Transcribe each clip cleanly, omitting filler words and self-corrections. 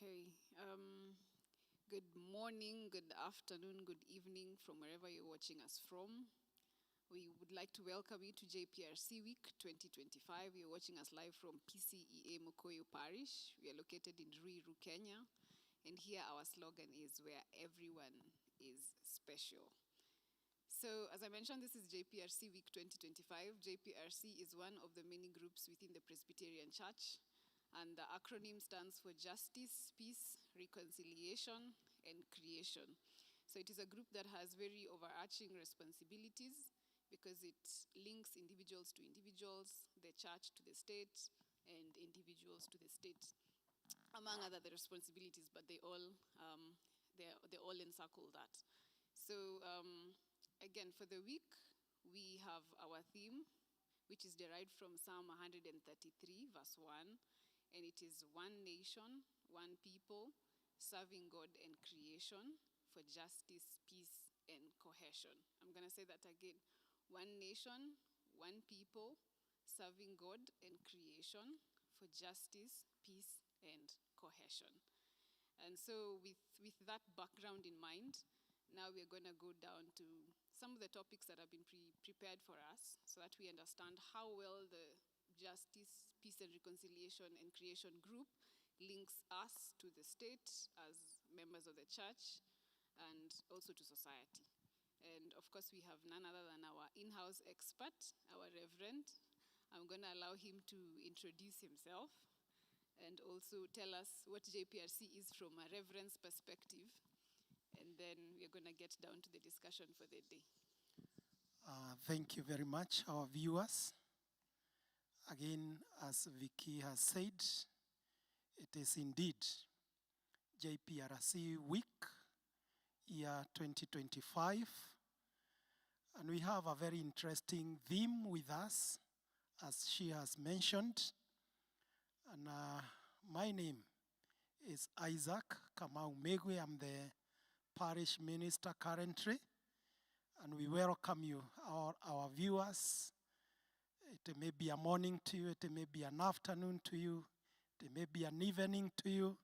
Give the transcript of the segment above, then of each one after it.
Okay. Good morning, good afternoon, good evening from wherever you're watching us from. We would like to welcome you to JPRC Week 2025. You're watching us live from PCEA Mukoyo Parish. We are located in Ruiru, Kenya. And here our slogan is where everyone is special. So as I mentioned, this is JPRC Week 2025. JPRC is one of the many groups within the Presbyterian Church. And the acronym stands for Justice, Peace, Reconciliation, and Creation. So it is a group that has very overarching responsibilities because it links individuals to individuals, the church to the state, and individuals to the state, among other the responsibilities, but they all encircle that. So again, for the week, we have our theme, which is derived from Psalm 133, verse 1. And it is one nation, one people, serving God and creation for justice, peace, and cohesion. I'm going to say that again. One nation, one people, serving God and creation for justice, peace, and cohesion. And so with that background in mind, now we're going to go down to some of the topics that have been prepared for us so that we understand how well the Justice, Peace and Reconciliation and Creation group links us to the state as members of the church and also to society. And of course, we have none other than our in-house expert, our Reverend. I'm going to allow him to introduce himself and also tell us what JPRC is from a Reverend's perspective. And then we're going to get down to the discussion for the day. Thank you very much, our viewers. Again, as Vicky has said, it is indeed JPRC Week, year 2025. And we have a very interesting theme with us, as she has mentioned. And my name is Isaac Kamau Megwe. I'm the parish minister currently. And we welcome you, our viewers. It may be a morning to you, it may be an afternoon to you, it may be an evening to you,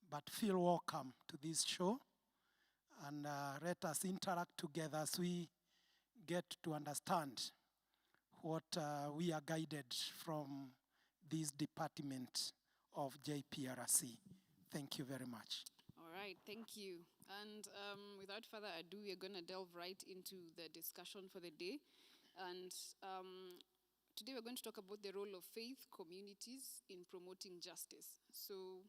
but feel welcome to this show. And let us interact together as we get to understand what we are guided from this department of JPRC. Thank you very much. All right, thank you. And without further ado, we're going to delve right into the discussion for the day. And today we're going to talk about the role of faith communities in promoting justice. So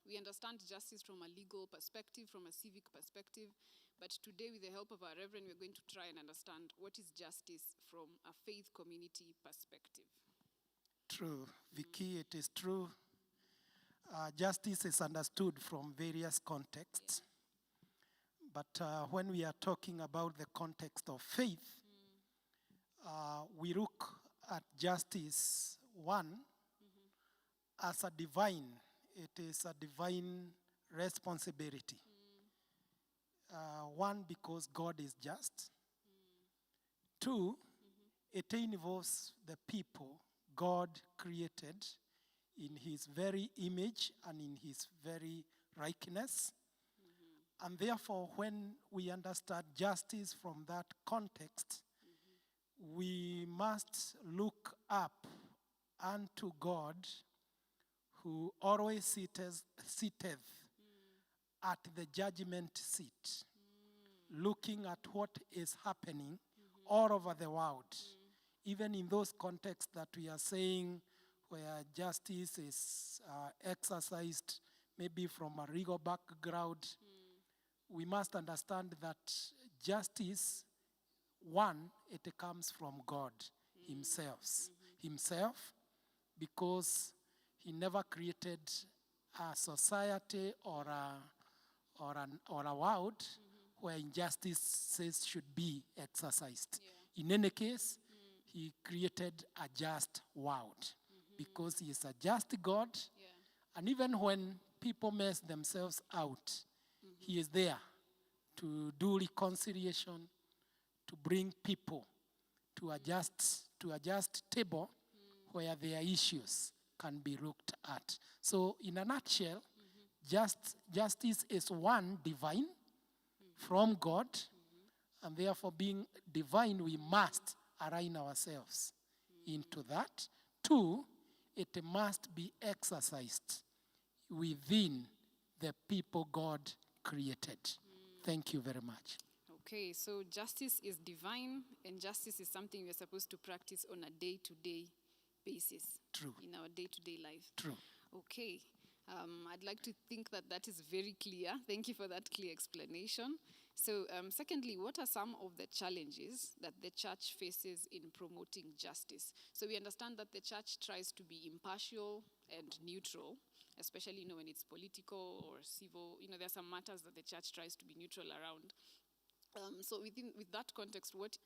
we understand justice from a legal perspective, from a civic perspective, but today with the help of our Reverend, we're going to try and understand what is justice from a faith community perspective. True, Vicky, it is true. Justice is understood from various contexts, but when we are talking about the context of faith, we look at justice, one, as a divine. It is a divine responsibility. One, because God is just. Two, it involves the people God created in his very image and in his very likeness. And therefore, when we understand justice from that context, we must look up unto God, who always sitteth at the judgment seat, looking at what is happening all over the world, even in those contexts that we are saying where justice is exercised maybe from a legal background. We must understand that justice, one, it comes from God himself, because he never created a society or a world where injustices should be exercised. In any case, he created a just world because he is a just God. And even when people mess themselves out, he is there to do reconciliation, to bring people to a just table where their issues can be looked at. So in a nutshell, justice is one, divine, from God, and therefore being divine, we must align ourselves into that. Two, it must be exercised within the people God created. Thank you very much. Okay, so justice is divine, and justice is something we're supposed to practice on a day-to-day basis. True. In our day-to-day life. True. Okay. I'd like to think that is very clear. Thank you for that clear explanation. So, secondly, what are some of the challenges that the church faces in promoting justice? So we understand that the church tries to be impartial and neutral, especially when it's political or civil. There are some matters that the church tries to be neutral around. So with that context, what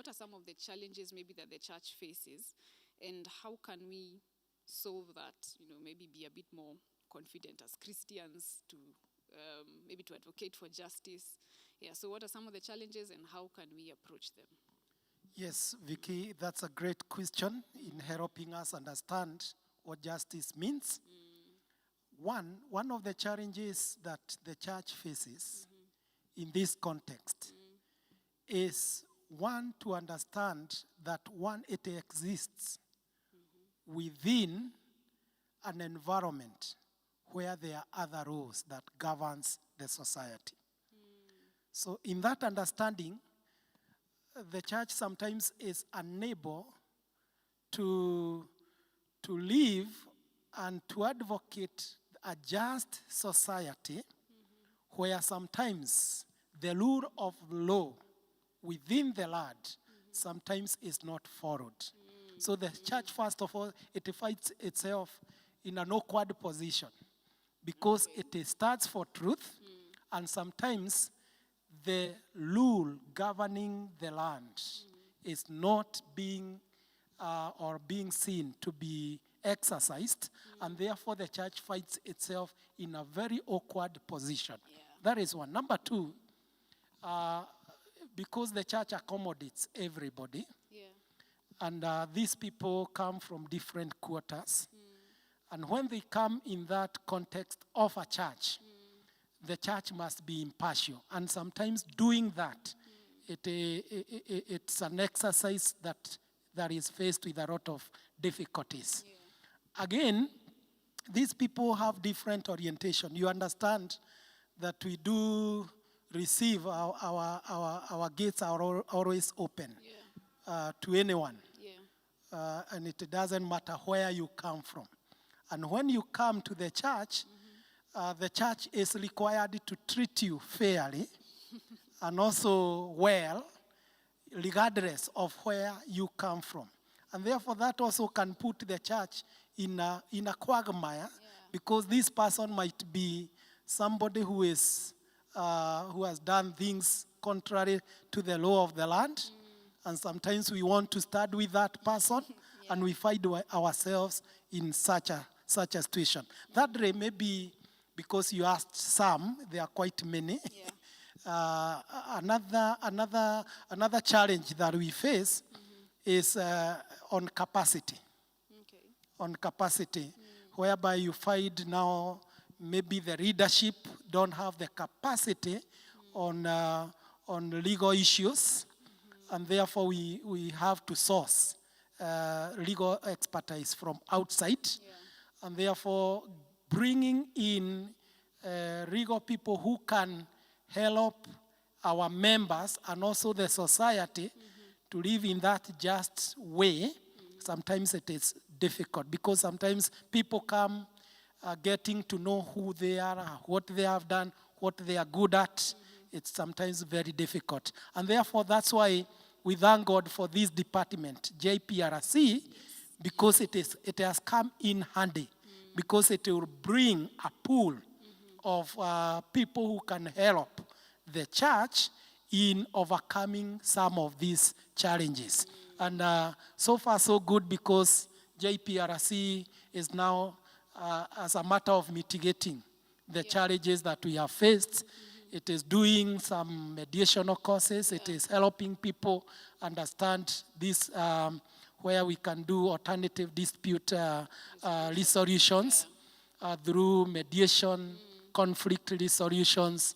are some of the challenges maybe that the church faces, and how can we solve that? Maybe be a bit more confident as Christians to maybe to advocate for justice. Yeah, so what are some of the challenges and how can we approach them? Yes, Vicky, that's a great question in helping us understand what justice means. One of the challenges that the church faces in this context is one to understand that it exists within an environment where there are other rules that governs the society. So in that understanding, the church sometimes is unable to live and to advocate a just society where sometimes the rule of law within the land sometimes is not followed. So the church, first of all, it finds itself in an awkward position because it stands for truth, and sometimes the rule governing the land is not being seen to be exercised, and therefore the church finds itself in a very awkward position. Yeah. That is one. Number two, because the church accommodates everybody, and these people come from different quarters, and when they come in that context of a church, the church must be impartial, and sometimes doing that, it's an exercise that is faced with a lot of difficulties. Again, these people have different orientation. You understand that we do receive our gates are always open to anyone. And it doesn't matter where you come from. And when you come to the church is required to treat you fairly and also well, regardless of where you come from. And therefore that also can put the church in a quagmire, because this person might be somebody who has done things contrary to the law of the land, and sometimes we want to start with that person, and we find ourselves in such a situation. That may be because you asked some, there are quite many. Another challenge that we face is on capacity. On capacity, whereby you find now maybe the leadership don't have the capacity on legal issues, and therefore we have to source legal expertise from outside, and therefore bringing in legal people who can help our members and also the society to live in that just way. Sometimes it is difficult because sometimes people come getting to know who they are, what they have done, what they are good at. It's sometimes very difficult. And therefore, that's why we thank God for this department, JPRC, because it has come in handy, because it will bring a pool of people who can help the church in overcoming some of these challenges. And so far so good, because JPRC is now, as a matter of mitigating the challenges that we have faced, it is doing some mediational courses. It is helping people understand this, where we can do alternative dispute resolutions through mediation conflict resolutions.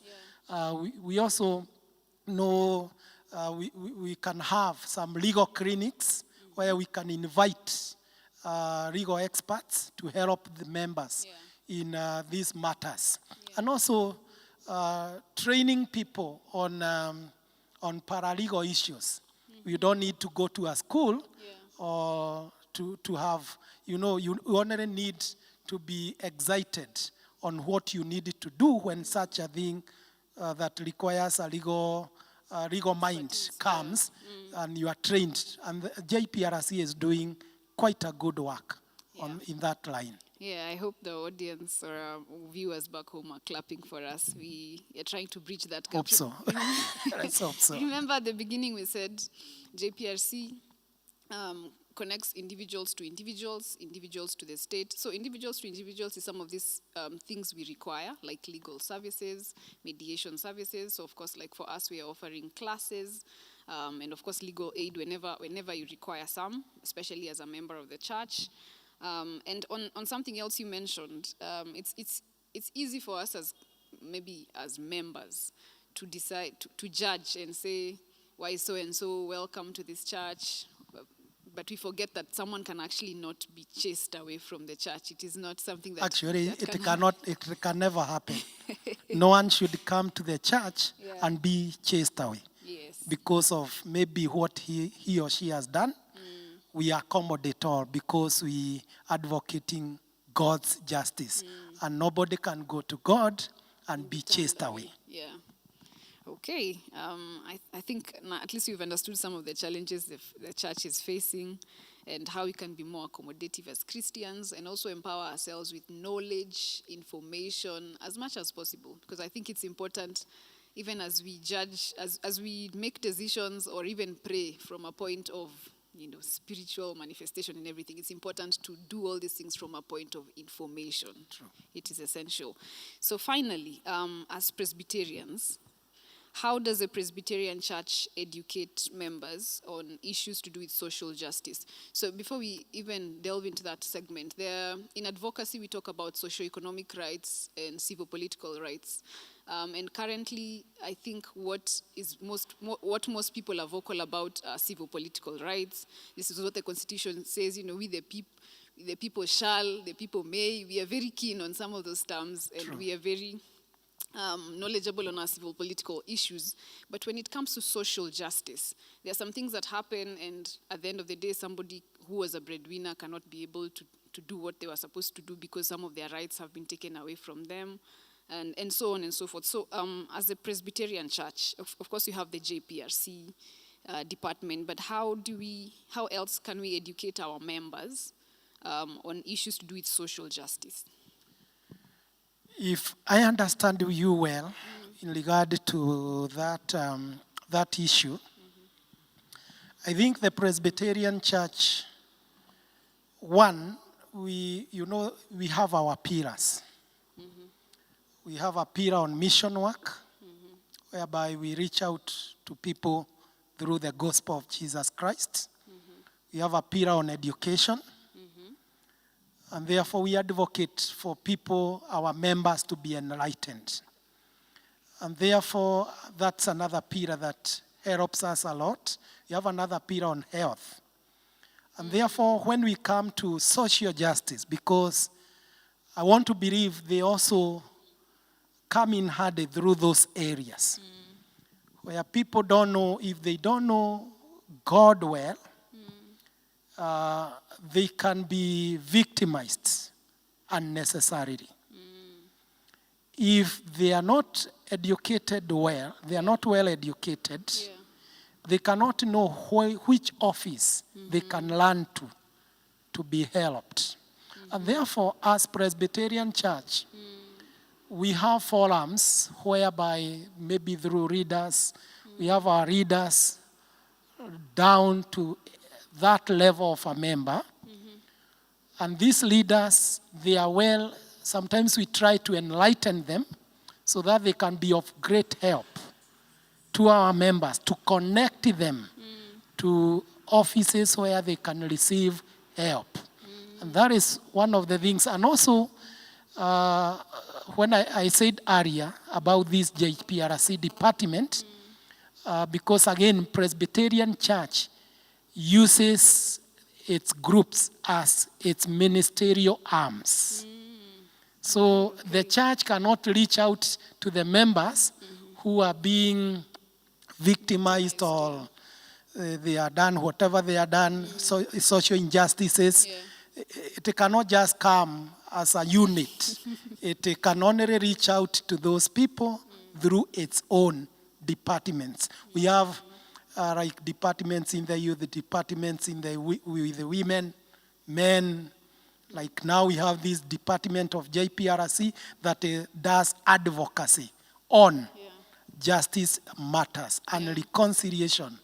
We also know we can have some legal clinics where we can invite legal experts to help the members in these matters. And also training people on paralegal issues. You don't need to go to a school or to have, you only need to be excited on what you need to do when such a thing that requires a legal mind comes and you are trained. And the JPRC is doing quite a good work in that line. Yeah, I hope the audience or viewers back home are clapping for us. We are trying to bridge that gap. Hope so. Let's hope so. Remember at the beginning we said JPRC connects individuals to individuals, individuals to the state. So individuals to individuals is some of these things we require, like legal services, mediation services. So of course, like for us, we are offering classes, and of course, legal aid whenever you require some, especially as a member of the church. And on something else you mentioned, it's easy for us as members to decide to judge and say, why so and so welcome to this church, but we forget that someone can actually not be chased away from the church. It is not something that actually it can never happen. No one should come to the church and be chased away. Yes. Because of maybe what he or she has done. We accommodate all because we advocating God's justice. And nobody can go to God and be chased away. Yeah. Okay. I think at least we've understood some of the challenges the church is facing and how we can be more accommodative as Christians and also empower ourselves with knowledge, information, as much as possible. Because I think it's important, even as we judge, as we make decisions or even pray from a point of spiritual manifestation and everything, it's important to do all these things from a point of information. True. It is essential. So finally, as Presbyterians, how does a Presbyterian church educate members on issues to do with social justice? So before we even delve into that segment, in advocacy we talk about socio-economic rights and civil political rights. And currently, I think what most people are vocal about are civil political rights. This is what the Constitution says, we the people shall, the people may. We are very keen on some of those terms, and we are very knowledgeable on our civil political issues. But when it comes to social justice, there are some things that happen, and at the end of the day, somebody who was a breadwinner cannot be able to do what they were supposed to do because some of their rights have been taken away from them. And so on and so forth. So as a Presbyterian church, of course you have the JPRC department, but how else can we educate our members on issues to do with social justice? If I understand you well in regard to that issue, I think the Presbyterian church, one, we have our pillars. We have a pillar on mission work, whereby we reach out to people through the gospel of Jesus Christ. We have a pillar on education. And therefore, we advocate for people, our members, to be enlightened. And therefore, that's another pillar that helps us a lot. We have another pillar on health. And therefore, when we come to social justice, because I want to believe they also come in handy through those areas where people don't know, if they don't know God well, they can be victimized unnecessarily. If they are not educated well, they are not well educated, they cannot know which office they can learn to be helped. And therefore, as Presbyterian Church, we have forums whereby maybe through readers, we have our readers down to that level of a member. And these leaders, they are sometimes we try to enlighten them so that they can be of great help to our members, to connect them to offices where they can receive help. And that is one of the things. And also, when I said earlier about this JPRC department, because again, Presbyterian Church uses its groups as its ministerial arms. So the church cannot reach out to the members who are being victimized or they are done whatever they are done, so social injustices. It cannot just come as a unit. It can only reach out to those people through its own departments. We have like departments in the youth, departments in with the women, men. Like now we have this department of JPRC that does advocacy on justice matters and reconciliation,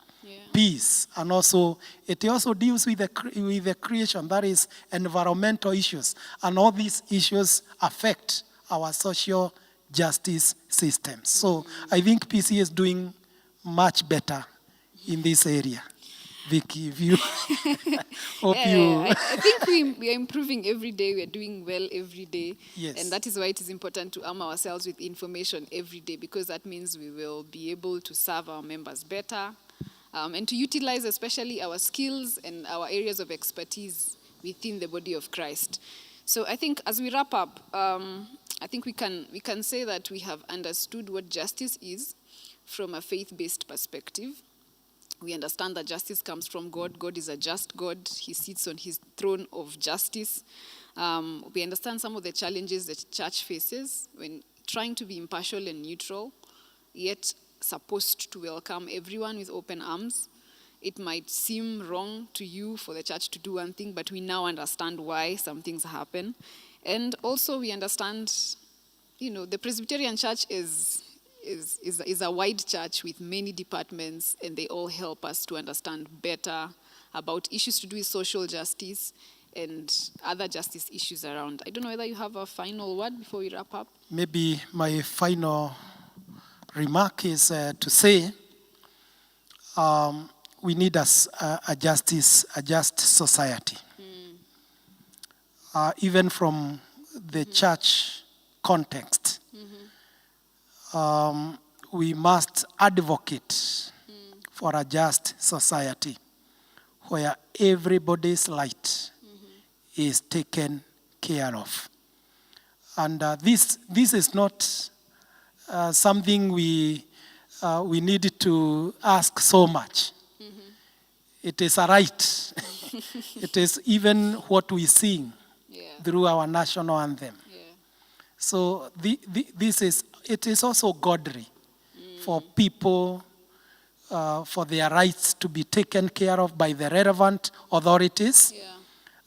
peace, and also it also deals with the creation, that is environmental issues, and all these issues affect our social justice systems. So I think PC is doing much better in this area. Vicky, if you hope I think we are improving every day. We are doing well every day. Yes. And that is why it is important to arm ourselves with information every day, because that means we will be able to serve our members better and to utilize especially our skills and our areas of expertise within the body of Christ. So I think as we wrap up, I think we can say that we have understood what justice is from a faith-based perspective. We understand that justice comes from God. God is a just God. He sits on his throne of justice. We understand some of the challenges that church faces when trying to be impartial and neutral, yet supposed to welcome everyone with open arms. It might seem wrong to you for the church to do one thing, but we now understand why some things happen. And also we understand, the Presbyterian Church is a wide church with many departments, and they all help us to understand better about issues to do with social justice and other justice issues around. I don't know whether you have a final word before we wrap up. Maybe my final remark is to say we need a just society. Even from the church context. We must advocate for a just society where everybody's light is taken care of. And this is not something we need to ask so much. It is a right. It is even what we sing through our national anthem. So it is also godly for people, for their rights to be taken care of by the relevant authorities.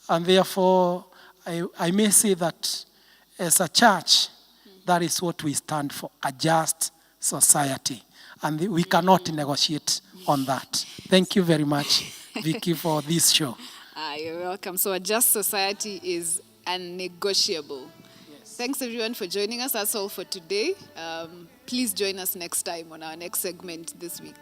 And therefore, I may say that as a church, that is what we stand for, a just society. And we cannot negotiate on that. Thank you very much, Vicky, for this show. You're welcome. So a just society is unnegotiable. Thanks everyone for joining us. That's all for today. Please join us next time on our next segment this week.